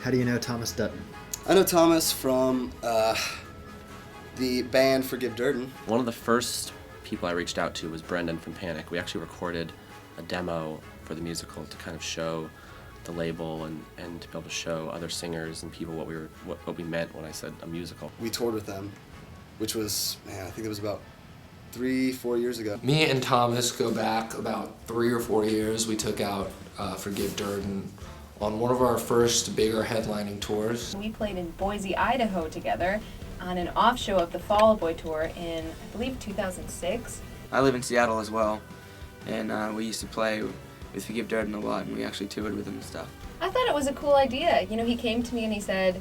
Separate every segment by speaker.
Speaker 1: How do you know Thomas Dutton?
Speaker 2: I know Thomas from the band Forgive Durden.
Speaker 3: One of the first people I reached out to was Brendan from Panic. We actually recorded a demo for the musical to kind of show the label and to be able to show other singers and people what we meant when I said a musical.
Speaker 2: We toured with them, which was, I think it was about 3-4 years ago.
Speaker 4: Me and Thomas go back about 3 or 4 years. We took out Forgive Durden on one of our first bigger headlining tours.
Speaker 5: We played in Boise, Idaho together on an off show of the Fall Out Boy tour in, I believe, 2006.
Speaker 6: I live in Seattle as well, and we used to play with Forgive Durden a lot, and we actually toured with him and stuff.
Speaker 5: I thought it was a cool idea. You know, he came to me and he said,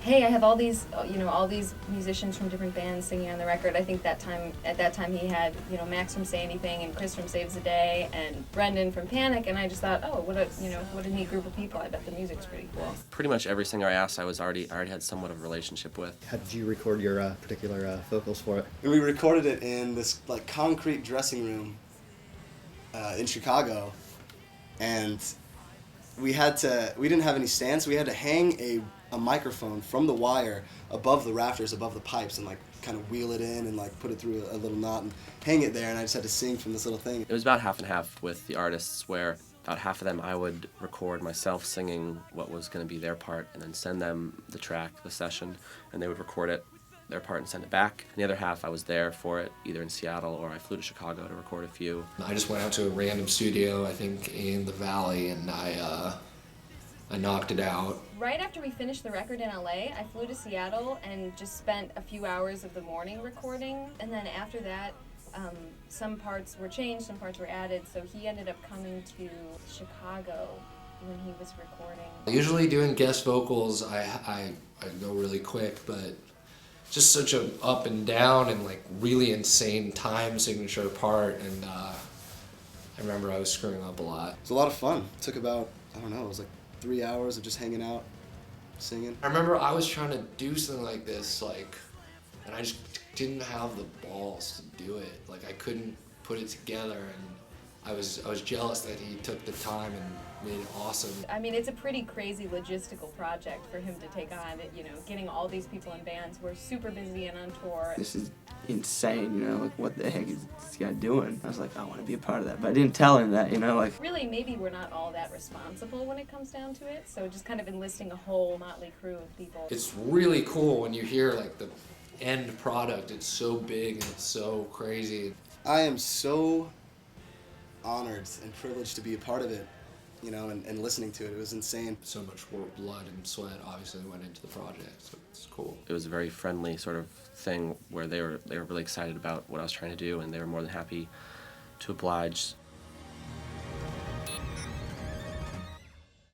Speaker 5: hey, I have all these, all these musicians from different bands singing on the record. I think at that time he had, Max from Say Anything and Chris from Saves the Day and Brendan from Panic, and I just thought, oh, what a neat group of people. I bet the music's pretty cool.
Speaker 3: Pretty much every singer I asked, I already had somewhat of a relationship with.
Speaker 1: How did you record your particular vocals for it?
Speaker 2: And we recorded it in this concrete dressing room in Chicago, and we didn't have any stands, so we had to hang a microphone from the wire above the rafters, above the pipes, and kind of wheel it in and put it through a little knot and hang it there, and I just had to sing from this little thing.
Speaker 3: It was about half and half with the artists, where about half of them I would record myself singing what was going to be their part and then send them the track, the session, and they would record it, their part, and send it back. And the other half I was there for it, either in Seattle or I flew to Chicago to record a few.
Speaker 4: I just went out to a random studio, I think in the Valley, and I knocked it out.
Speaker 5: Right after we finished the record in LA, I flew to Seattle and just spent a few hours of the morning recording. And then after that, some parts were changed, some parts were added. So he ended up coming to Chicago when he was recording.
Speaker 4: Usually doing guest vocals, I go really quick, but just such a up and down and really insane time signature part. And I remember I was screwing up a lot.
Speaker 2: It was a lot of fun. It took about, it was 3 hours of just hanging out, singing.
Speaker 4: I remember I was trying to do something like this, and I just didn't have the balls to do it. I couldn't put it together, and I was jealous that he took the time and made it awesome.
Speaker 5: I mean, it's a pretty crazy logistical project for him to take on. Getting all these people in bands. We're super busy and on tour.
Speaker 6: This is insane, what the heck is this guy doing? I was like, I want to be a part of that, but I didn't tell him that,
Speaker 5: Really, maybe we're not all that responsible when it comes down to it, so just kind of enlisting a whole motley crew of people.
Speaker 4: It's really cool when you hear the end product. It's so big and it's so crazy.
Speaker 2: I am so honored and privileged to be a part of it, and listening to it. It was insane.
Speaker 4: So much work, blood, and sweat obviously went into the project, so it's cool.
Speaker 3: It was a very friendly sort of thing where they were really excited about what I was trying to do, and they were more than happy to oblige.